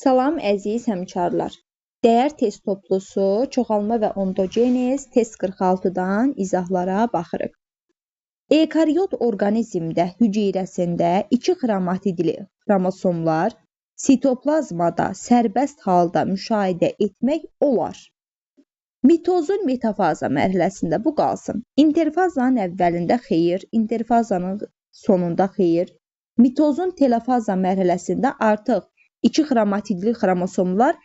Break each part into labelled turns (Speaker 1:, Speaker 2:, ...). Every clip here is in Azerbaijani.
Speaker 1: Salam əziz həmkarlar. Dəyər test toplusu, çoxalma və ontogenez test 46-dan izahlara baxırıq. Ekariot orqanizmdə hüceyrəsində 2 xromatidli xromosomlar sitoplazmada sərbəst halda müşahidə etmək olar. Mitozun metafaza mərhələsində bu qalsın. İnterfazanın əvvəlində xeyir, interfazanın sonunda xeyir. Mitozun telofaza mərhələsində artıq 2 xromatidli xromosomlar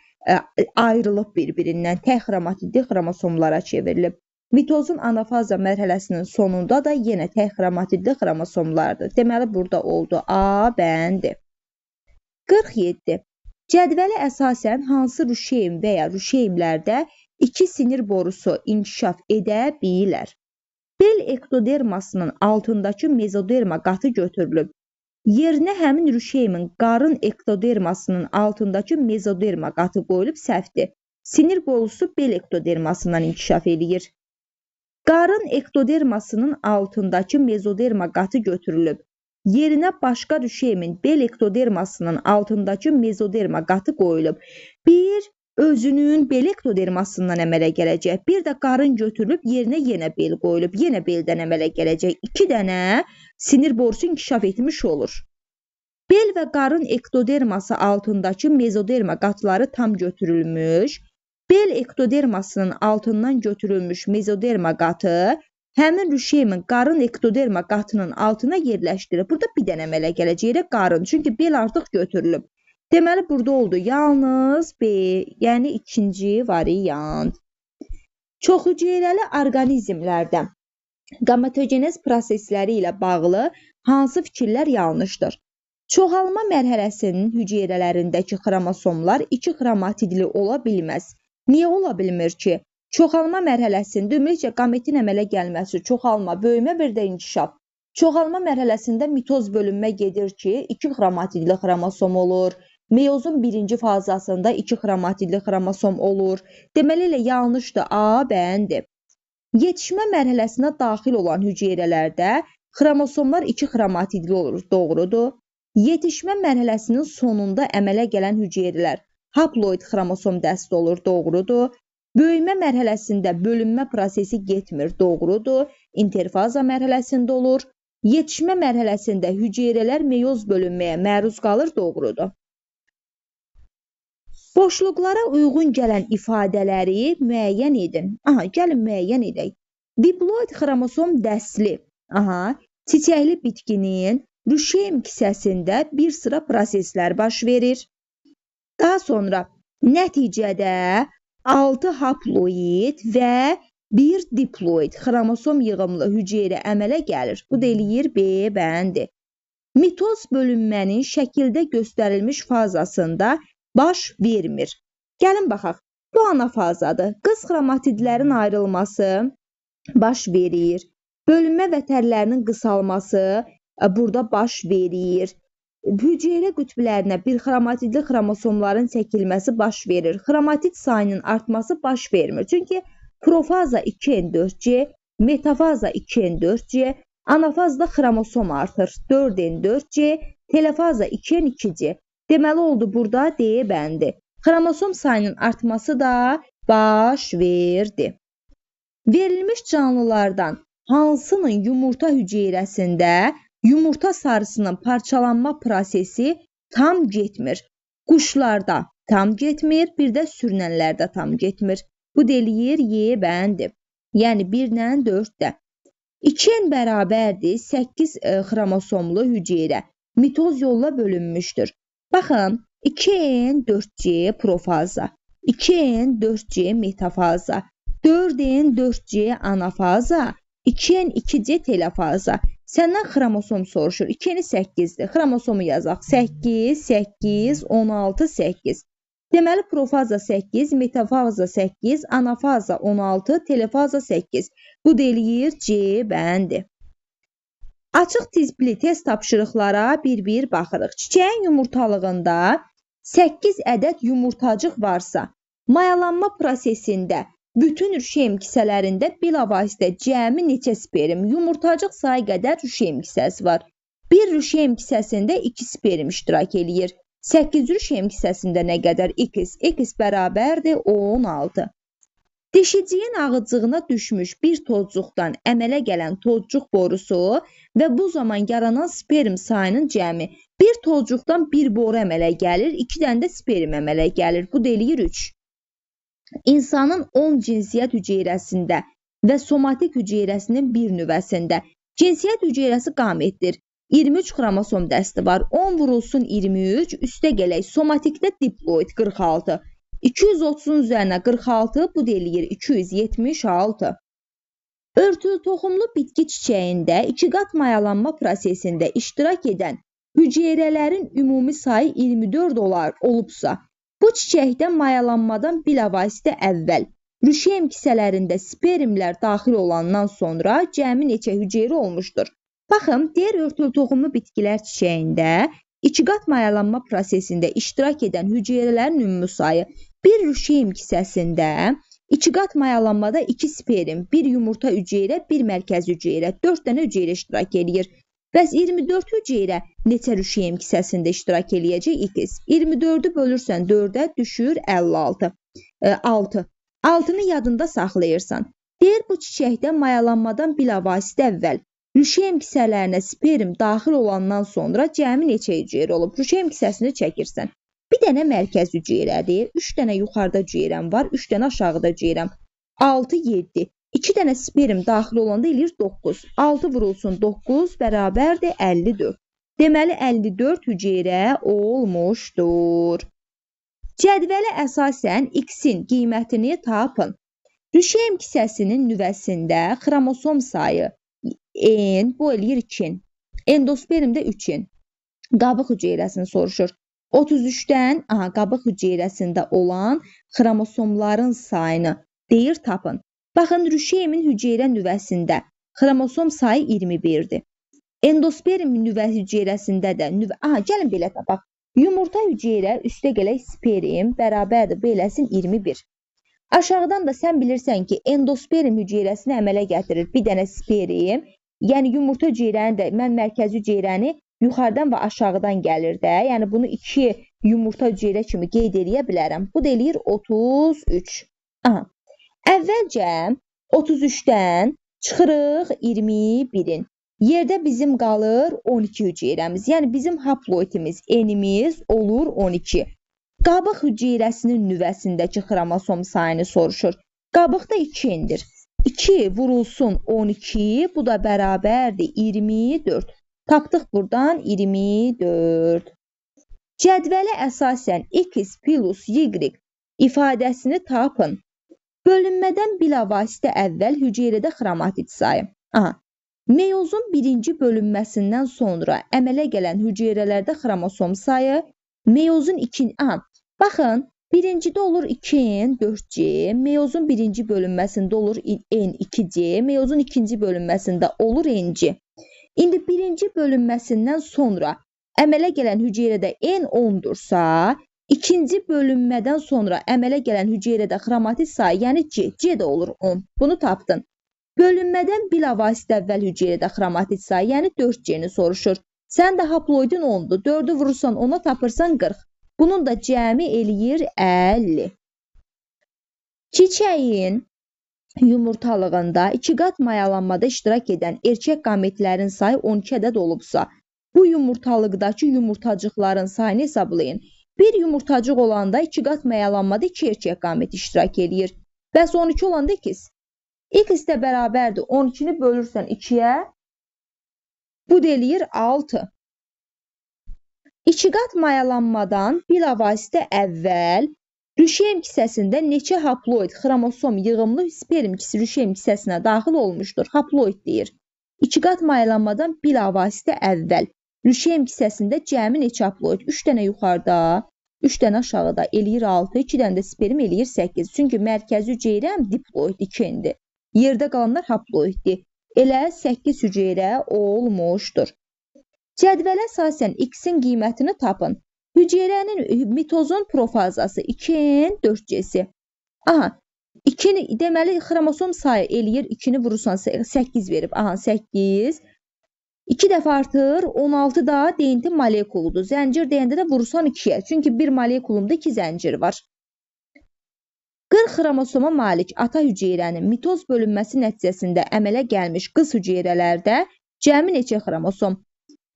Speaker 1: ayrılıb bir-birindən, tək xromatidli xromosomlara çevrilib. Mitozun anafaza mərhələsinin sonunda da yenə tək xromatidli xromosomlardır. Deməli, burada oldu A bəndi. 47. Cədvələ əsasən hansı rüşeym və ya rüşeymlərdə 2 sinir borusu inkişaf edə bilər? Bel ektodermasının altındakı mezoderma qatı götürülüb. Yerinə həmin rüşeymin qarın ektodermasının altındakı mezoderma qatı qoyulub səhvdir. Sinir borusu bel ektodermasından inkişaf edir. Qarın ektodermasının altındakı mezoderma qatı götürülüb. Yerinə başqa rüşeymin bel ektodermasının altındakı mezoderma qatı qoyulub. Bir, özünün bel ektodermasından əmələ gələcək. Bir də qarın götürülüb, yerinə yenə bel qoyulub. Yenə beldən əmələ gələcək. 2 dənə sinir borusu inkişaf etmiş olur. Bel və qarın ektoderması altındakı mezoderma qatları tam götürülmüş. Bel ektodermasının altından götürülmüş mezoderma qatı həmin rüşeymin qarın ektoderma qatının altına yerləşdirir. Burada bir dənə əmələ gələcək qarın. Çünki bel artıq götürülüb. Deməli, burada oldu yalnız B, yəni ikinci variant. Çoxhüceyrəli orqanizmlərdə qametogenez prosesləri ilə bağlı hansı fikirlər yanlışdır? Çoxalma mərhələsinin hüceyrələrindəki xromosomlar 2 xromatidli ola bilməz. Niyə ola bilmir ki? Çoxalma mərhələsində ümumiyyətcə qametin əmələ gəlməsi, çoxalma, böyümə bir də inkişaf. Çoxalma mərhələsində mitoz bölünmə gedir ki, 2 xromatidli xromosom olur. Meyozun birinci fazasında 2 xromatidli xromosom olur. Deməli, yanlışdır. A bəndi. Yetişmə mərhələsinə daxil olan hüceyrələrdə xromosomlar 2 xromatidli olur. Doğrudur. Yetişmə mərhələsinin sonunda əmələ gələn hüceyrələr haploid xromosom dəsti olur. Doğrudur. Böyümə mərhələsində bölünmə prosesi getmir. Doğrudur. İnterfaza mərhələsində olur. Yetişmə mərhələsində hüceyrələr meyoz bölünməyə məruz qalır. Doğrudur. Boşluqlara uyğun gələn ifadələri müəyyən edin. Gəlin müəyyən edək. Diploid xromosom dəsli. Çiçəkli bitkinin rüşeym kisəsində bir sıra proseslər baş verir. Daha sonra nəticədə 6 haploid və 1 diploid xromosom yığımlı hüceyrə əmələ gəlir. Bu da eləyir B bəndi. Mitoz bölünmənin şəkildə göstərilmiş fazasında baş vermir. Gəlin baxaq. Bu anafazadır. Qız xromatidlərin ayrılması baş verir. Bölünmə vətərlərinin qısalması burada baş verir. Hüceyrə qütblərinə bir xromatidli xromosomların çəkilməsi baş verir. Xromatid sayının artması baş vermir. Çünki profaza 2N4C, metafaza 2N4C, anafazda xromosom artır 4N4C, telofaza 2N2C. Deməli oldu burada D bəndi. Xromosom sayının artması da baş verdi. Verilmiş canlılardan hansının yumurta hüceyrəsində yumurta sarısının parçalanma prosesi tam getmir? Quşlarda tam getmir, bir də sürünənlərdə tam getmir. Bu deliyir Y bəndi. Yəni 1 ilə 4-də. 2N bərabərdir 8 xromosomlu hüceyrə. Mitoz yolla bölünmüşdür. Baxın, 2N4C profaza, 2N4C metafaza, 4N4C anafaza, 2N2C telofaza. Səndən xromosom soruşur. 2N 8-dir. Xromosomu yazaq. 8, 8, 16, 8. Deməli, profaza 8, metafaza 8, anafaza 16, telofaza 8. Bu deliyir C bəndi. Açıq tipli test tapşırıqlara bir-bir baxırıq. Çiçəyin yumurtalığında 8 ədəd yumurtacıq varsa, mayalanma prosesində bütün rüşeym kisələrində bilavasitə cəmi neçə sperm, yumurtacıq sayı qədər rüşeym kisəsi var. Bir rüşeym kisəsində 2 sperm iştirak eləyir. 8 rüşeym hissəsində nə qədər? X. X bərabərdir 16. Dişiciyin ağıcığına düşmüş bir tozcuqdan əmələ gələn tozcuq borusu və bu zaman yaranan sperm sayının cəmi. Bir tozcuqdan bir boru əmələ gəlir, 2 dənə də sperm əmələ gəlir. Bu da eləyir 3. İnsanın 10 cinsiyyət hüceyrəsində və somatik hüceyrəsinin bir nüvəsində cinsiyyət hüceyrəsi qametdir. 23 xromosom dəsti var. 10 vurulsun 23, üstə gələk. Somatikdə diploid 46. 230-un üzərinə 46, bu da eləyir 276. Örtülü toxumlu bitki çiçəyində 2 qat mayalanma prosesində iştirak edən hüceyrələrin ümumi sayı 24 olubsa, bu çiçəkdə mayalanmadan bilavasitə əvvəl rüşeym kisələrində spermlər daxil olandan sonra cəmi neçə hüceyrə olmuşdur? Baxın, deyir örtülü toxumlu bitkilər çiçəyində 2 qat mayalanma prosesində iştirak edən hüceyrələrin ümumi sayı bir rüşeym kisəsində 2 qat mayalanmada 2 sperm, 1 yumurta hüceyrə, 1 mərkəz hüceyrə, 4 dənə hüceyrə iştirak edir. Bəs 24 hüceyrə neçə rüşeym kisəsində iştirak eləyəcək? X. 24-ü bölürsən 4-ə düşür 56. 6. 6-nı yadında saxlayırsan. Deyir bu çiçəkdə mayalanmadan bilavasitə əvvəl rüşeym kisələrinə sperm daxil olandan sonra cəmi neçə hüceyrə olub? Rüşeym kisəsini çəkirsən. Bir dənə mərkəz hüceyrədir, 3 dənə yuxarıda hüceyrəm var, 3 dənə aşağıda hüceyrəm. 6, 7. 2 dənə sperm daxil olanda eləyir 9. 6 vurulsun 9 bərabərdir 54. Deməli 54 hüceyrə olmuşdur. Cədvələ əsasən X-in qiymətini tapın. Rüşeym kisəsinin nüvəsində xromosom sayı N, bu eləyir 2. Endospermdə 3-in. Qabıq hüceyrəsini soruşur. 33-dən qabıq hüceyrəsində olan xromosomların sayını deyir tapın. Baxın, rüşeymin hüceyrə nüvəsində xromosom sayı 21-dir. Endosperm nüvə hüceyrəsində də gəlin belə tapaq. Yumurta hüceyrə üstə gələk sperm bərabərdir, beləsin 21. Aşağıdan da sən bilirsən ki, endosperm hüceyrəsini əmələ gətirir bir dənə sperm, yəni yumurta hüceyrəni də mən mərkəzi hüceyrəni yuxarıdan və aşağıdan gəlir də. Yəni bunu 2 yumurta hüceyrə kimi qeyd edə bilərəm. Bu da eləyir 33. Əvvəlcə 33-dən çıxırıq 21-in. Yerdə bizim qalır 12 hüceyrəmiz. Yəni bizim haploidimiz, N-imiz olur 12. Qabıq hüceyrəsinin nüvəsindəki xromosom sayını soruşur. Qabıqda 2-dir. 2 vurulsun 12, bu da bərabərdir 24. Tapdıq buradan 24. Cədvələ əsasən X plus Y ifadəsini tapın. Bölünmədən bilavasitə əvvəl hüceyrədə xromatid sayı. Meyozun birinci bölünməsindən sonra əmələ gələn hüceyrələrdə xromosom sayı, meyozun ikinci... Baxın, birincidə olur 2N, 4C, meyozun birinci bölünməsində olur N, 2C, meyozun ikinci bölünməsində olur N-C. İndi birinci bölünməsindən sonra əmələ gələn hüceyrədə N 10-dursa, ikinci bölünmədən sonra əmələ gələn hüceyrədə xromatid sayı, yəni C, C də olur 10. Bunu tapdın. Bölünmədən bilavasitə əvvəl hüceyrədə xromatid sayı, yəni 4C-ni soruşur. Sən də haploidin 10-dur. 4-ü vurursan 10-a tapırsan 40. Bunun da cəmi eləyir 50. Çiçəyin yumurtalığında 2 qat mayalanmada iştirak edən erkək qametlərin sayı 12 ədəd olubsa, bu yumurtalıqdakı yumurtacıqların sayını hesablayın. Bir yumurtacıq olanda 2 qat mayalanmada 2 erkək qamət iştirak edir. Bəs 12 olanda X. X də bərabərdir. 12-ni bölürsən 2-yə, bu da eləyir 6. 2 qat mayalanmadan bilavasitə əvvəl rüşeym kisəsində neçə haploid xromosom yığımlı sperm rüşeym kisəsinə daxil olmuşdur? Haploid deyir. 2 qat mayalanmadan bilavasitə əvvəl rüşeym kisəsində cəmi neçə haploid? 3 dənə yuxarıda, 3 dənə aşağıda eləyir 6, 2 dənə də sperm eləyir 8. Çünki mərkəzi hüceyrəm diploid 2-dir. Yerdə qalanlar haploiddir. Elə 8 hüceyrə olmuşdur. Cədvələ əsasən X-in qiymətini tapın. Hüceyrənin mitozon profazası 2N 4C-si. 2-ni deməli xromosom sayı eləyir 2-ni vurursan 8 verib. 8. 2 dəfə artır, 16 da DNT molekuludur. Zəncir deyəndə də vursan 2-yə. Çünki bir molekulumda 2 zəncir var. 40 xromosoma malik ata hüceyrənin mitoz bölünməsi nəticəsində əmələ gəlmiş qız hüceyrələrdə cəmi neçə xromosom?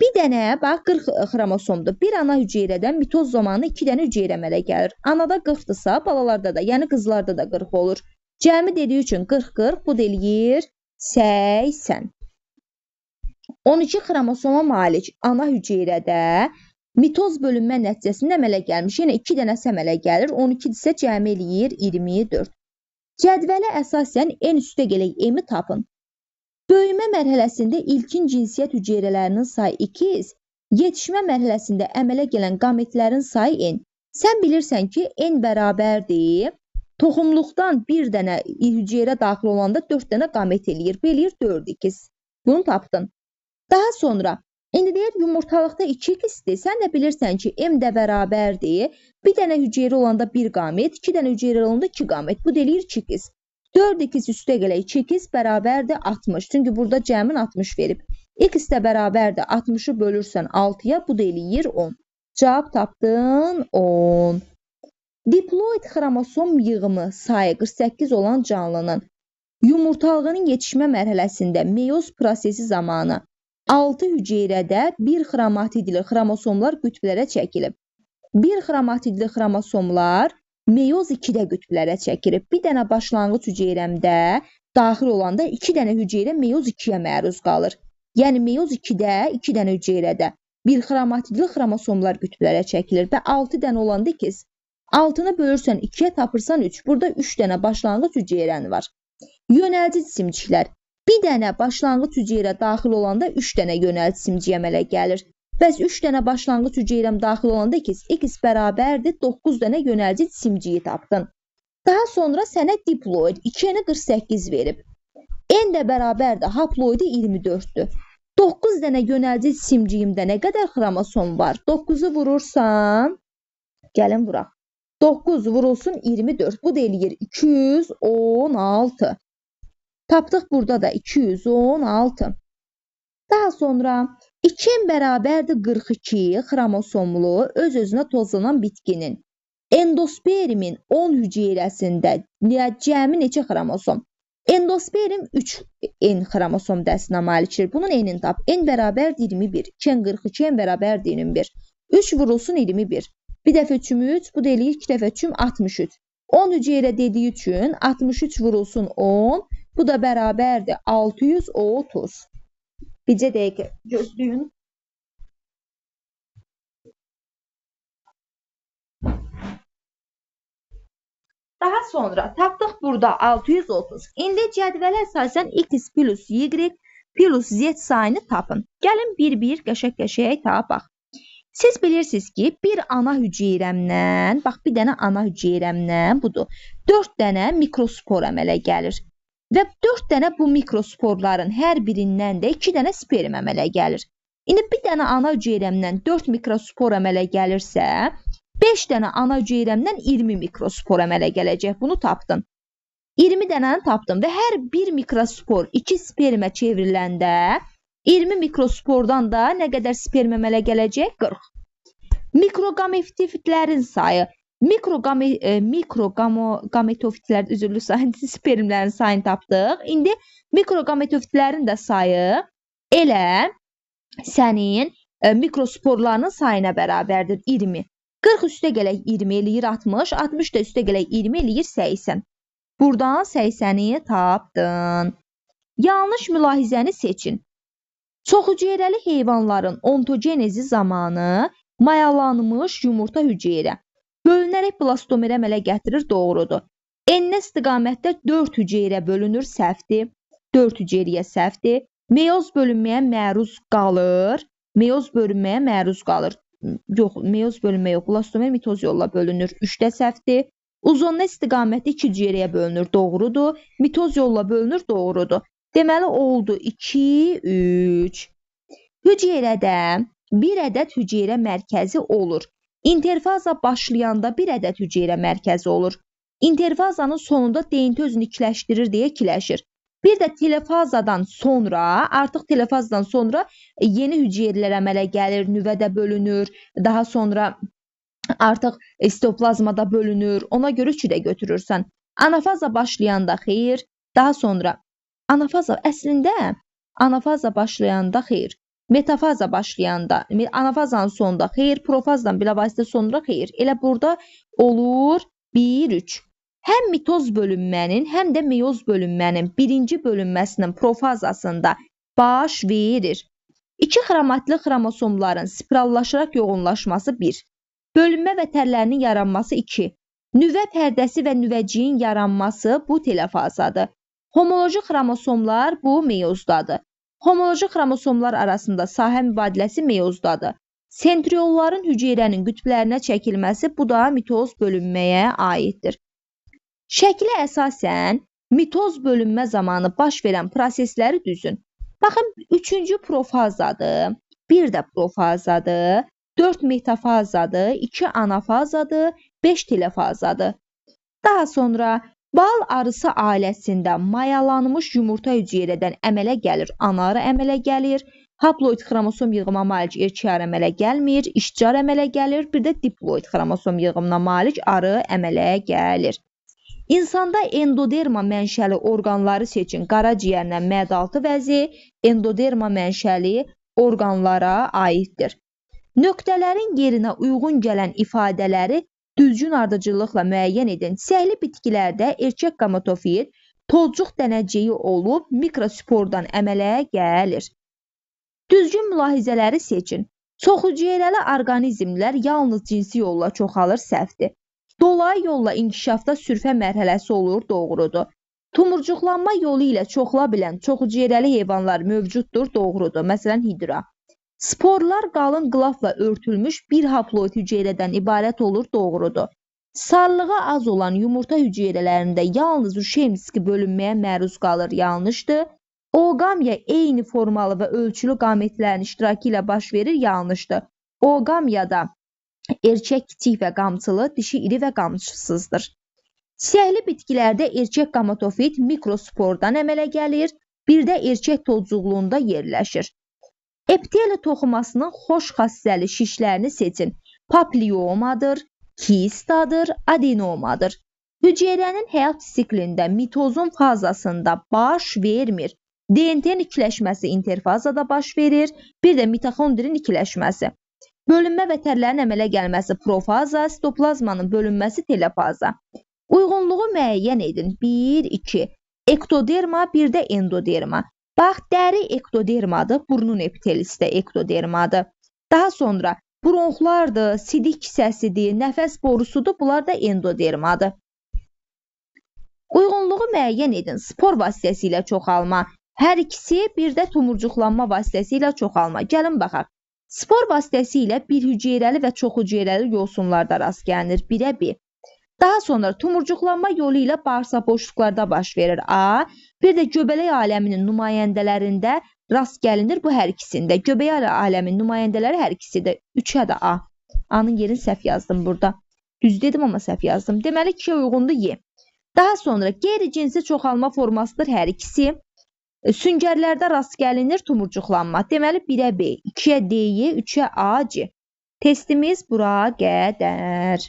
Speaker 1: Bir dənə, bax 40 xromosomdur. Bir ana hüceyrədən mitoz zamanı 2 dənə hüceyrə əmələ gəlir. Anada 40-dırsa, balalarda da, yəni qızlarda da 40 olur. Cəmi dediyi üçün 40-40, bu da eləyir 80. 12 xromosoma malik ana hüceyrədə mitoz bölünmə nəticəsində əmələ gəlmiş. Yəni 2 dənəsi əmələ gəlir. 12 isə cəmi eləyir 24. Cədvələ əsasən en üstəgələk M-i tapın. Böyümə mərhələsində ilkin cinsiyyət hüceyrələrinin sayı 2, yetişmə mərhələsində əmələ gələn qametlərin sayı n. Sən bilirsən ki, n bərabərdir. Toxumluqdan bir dənə hüceyrə daxil olanda 4 dənə qamet eləyir. Bu eləyir 4x. Bunu tapdın. Daha sonra, indi deyək yumurtalıqda 2x-dir. Sən də bilirsən ki, m də bərabərdir. Bir dənə hüceyrə olanda 1 qamet, 2 dənə hüceyrə olanda 2 qamet. Bu da eləyir 2x. 4x üstə gələk 2x bərabərdir 60. Çünki burada cəmin 60 verib. X də bərabərdir 60-ı bölürsən 6-ya, bu da eləyir 10. Cavab tapdın 10. Diploid xromosom yığımı sayı 48 olan canlının yumurtalığının yetişmə mərhələsində meyoz prosesi zamanı 6 hüceyrədə 1 xromatidli xromosomlar qütblərə çəkilib. 1 xromatidli xromosomlar meyoz 2-də qütblərə çəkilib. Bir dənə başlanğıc hüceyrəmdə daxil olanda 2 dənə hüceyrə meyoz 2-yə məruz qalır. Yəni meyoz 2-də 2 dənə hüceyrədə 1 xromatidli xromosomlar qütblərə çəkilir və 6 dənə olanda 2. 6-nı bölürsən 2-yə tapırsan 3. Burada 3 dənə başlanğıc hüceyrən var. Yönəlci cisimciklər. Bir dənə başlanğıc hüceyrə daxil olanda 3 dənə yönəlci cisimciyi əmələ gəlir. Bəs 3 dənə başlanğıc hüceyrəm daxil olanda x bərabərdir 9 dənə yönəlci cisimciyi tapdın. Daha sonra sənə diploid 2-ni 48 verib. N də bərabərdir haploidi 24-dür. 9 dənə yönəlci cisimciyimdə nə qədər xromosom var? 9-u vurursan, gəlin vuraq. 9 vurulsun 24. Bu da eləyir 216. Tapdıq burada da 216. Daha sonra 2n bərabərdir 42 xromosomlu öz-özünə tozlanan bitkinin endospermin 10 hüceyrəsində cəmi neçə xromosom? Endosperm 3n xromosom dəstinə malikdir. Bunun n-ini tap. N bərabər 21. 2n 42, n bərabər 21. 3 vurulsun 21. Bir dəfə 3, bu da eləyir 2 dəfə 3, 63. 10 hüceyrə dediyi üçün 63 vurulsun 10, bu da bərabərdir 630. Bircə dəqiqə gözləyin. Daha sonra tapdıq burada 630. İndi cədvələ əsasən x plus y plus z sayını tapın. Gəlin bir-bir qəşəng-qəşəng tapaq. Siz bilirsiniz ki, bir ana hüceyrəmdən, bax bir dənə ana hüceyrəmdən budur. 4 dənə mikrospor əmələ gəlir. Və 4 dənə bu mikrosporların hər birindən də 2 dənə sperm əmələ gəlir. İndi bir dənə ana hüceyrəmdən 4 mikrospor əmələ gəlirsə, 5 dənə ana hüceyrəmdən 20 mikrospor əmələ gələcək. Bunu tapdın. 20 dənəni tapdın və hər bir mikrospor 2 spermə çevriləndə 20 mikrospordan da nə qədər sperm əmələ gələcək? 40. Mikrogametofitlərin sayı, mikrogametofitlər üzrlü sayı, spermlərin sayını tapdıq. İndi mikrogametofitlərin də sayı elə sənin mikrosporlarının sayına bərabərdir 20. 40 üstə gələk 20 eləyir 60, 60 da üstə gələk 20 eləyir 80. Buradan 80-i tapdın. Yanlış mülahizəni seçin. Çoxhüceyrəli heyvanların ontogenezi zamanı mayalanmış yumurta hüceyrə bölünərək blastomer əmələ gətirir, doğrudur. N istiqamətdə 4 hüceyrə bölünür, səhvdir. 4 hüceyriyə səhvdir. Meyoz bölünməyə məruz qalır. Meyoz bölünməyə məruz qalır. Yox, meyoz bölünmə yox. Blastomer mitoz yolla bölünür. 3-də səhvdir. Uzunluq istiqamətdə 2 hüceyrəyə bölünür, doğrudur. Mitoz yolla bölünür, doğrudur. Deməli oldu 2, 3. Hüceyrədə bir ədəd hüceyrə mərkəzi olur. İnterfaza başlayanda bir ədəd hüceyrə mərkəzi olur. İnterfazanın sonunda DNT özünü ikiləşdirir deyə ikiləşir. Bir də telefazadan sonra, artıq telefazadan sonra yeni hüceyrələr əmələ gəlir, nüvədə bölünür, daha sonra artıq sitoplazmada bölünür. Ona görə 3-ü də götürürsən. Anafaza başlayanda xeyr, daha sonra anafaza başlayanda xeyr, metafaza başlayanda, anafazanın sonunda xeyr, profazdan bilavasitə sonra xeyr. Elə burada olur 1-3. Həm mitoz bölünmənin, həm də meyoz bölünmənin birinci bölünməsinin profazasında baş verir. İki xromatlı xromosomların spirallaşaraq yoğunlaşması 1. Bölünmə və tərlərinin yaranması 2. Nüvə pərdəsi və nüvəciyin yaranması bu telefazadır. Homoloji xromosomlar bu meyozdadır. Homoloji xromosomlar arasında sahə mübadiləsi meyozdadır. Sentriolların hüceyrənin qütblərinə çəkilməsi bu da mitoz bölünməyə aiddir. Şəklə əsasən mitoz bölünmə zamanı baş verən prosesləri düzün. Baxın, 3-cü profazadır, 1 də profazadır, 4 metafazadır, 2 anafazadır, 5 telefazadır. Daha sonra bal arısı ailəsində mayalanmış yumurta hüceyrədən əmələ gəlir, ana arı əmələ gəlir, haploid xromosom yığımına malik erkək arı əmələ gəlmir, işçi arı əmələ gəlir, bir də diploid xromosom yığımına malik arı əmələ gəlir. İnsanda endoderma mənşəli orqanları seçin. Qaraciyərlə mədaltı vəzi endoderma mənşəli orqanlara aiddir. Nöqtələrin yerinə uyğun gələn ifadələri düzgün ardıcıllıqla müəyyən edin. Səhli bitkilərdə erkək gametofit tozcuq dənəciyi olub mikrospordan əmələ gəlir. Düzgün mülahizələri seçin. Çoxhüceyrəli orqanizmlər yalnız cinsi yolla çoxalır, səhvdir. Dolayı yolla inkişafda sürfə mərhələsi olur, doğrudur. Tumurcuqlanma yolu ilə çoxala bilən çoxhüceyrəli heyvanlar mövcuddur, doğrudur. Məsələn, hidra. Sporlar qalın qılafla örtülmüş bir haploid hüceyrədən ibarət olur, doğrudur. Sarlığı az olan yumurta hüceyrələrində yalnız Ruşeymski bölünməyə məruz qalır, yanlışdır. Oogamya eyni formalı və ölçülü qametlərin iştirakı ilə baş verir, yanlışdır. Oogamyada erkək kiçik və qamçılı, dişi iri və qamçısızdır. Siyahlı bitkilərdə erkək gametofit mikrospordan əmələ gəlir, bir də erkək tozcuqluğunda yerləşir. Epiteli toxumasının xoş xassəli şişlərini seçin. Papliomadır, kistadır, adenomadır. Hüceyrənin həyat siklində mitozun fazasında baş vermir. DNT-nin ikiləşməsi interfazada baş verir, bir də mitoxondrin ikiləşməsi. Bölünmə və tərlərin əmələ gəlməsi profaza, sitoplazmanın bölünməsi telefaza. Uyğunluğu müəyyən edin. 1, 2. Ektoderma, bir də endoderma. Bax, dəri ektodermadır, burnun epitelisi də ektodermadır. Daha sonra bronxlardır, sidik kisəsidir, nəfəs borusudur, bunlar da endodermadır. Uyğunluğu müəyyən edin. Spor vasitəsilə çoxalma. Hər ikisi, bir də tumurcuqlanma vasitəsilə çoxalma. Gəlin baxaq. Spor vasitəsilə bir hüceyrəli və çox hüceyrəli yosunlarda rast gəlinir, 1-ə 1. Daha sonra tumurcuqlanma yolu ilə bağırsaq boşluqlarda baş verir, A. Bir də göbələk aləminin nümayəndələrində rast gəlinir, bu hər ikisində. Göbələk aləminin nümayəndələri hər ikisidir, 3-ə də A. A-nın yerini səhv yazdım burada. Düz dedim, amma səhv yazdım. Deməli, 2-yə uyğundur Y. Daha sonra qeyri-cinsi çoxalma formasıdır hər ikisi. Süngərlərdə rast gəlinir tumurcuqlanma. Deməli 1-ə B, 2-yə D, 3-ə A, C. Testimiz bura qədər.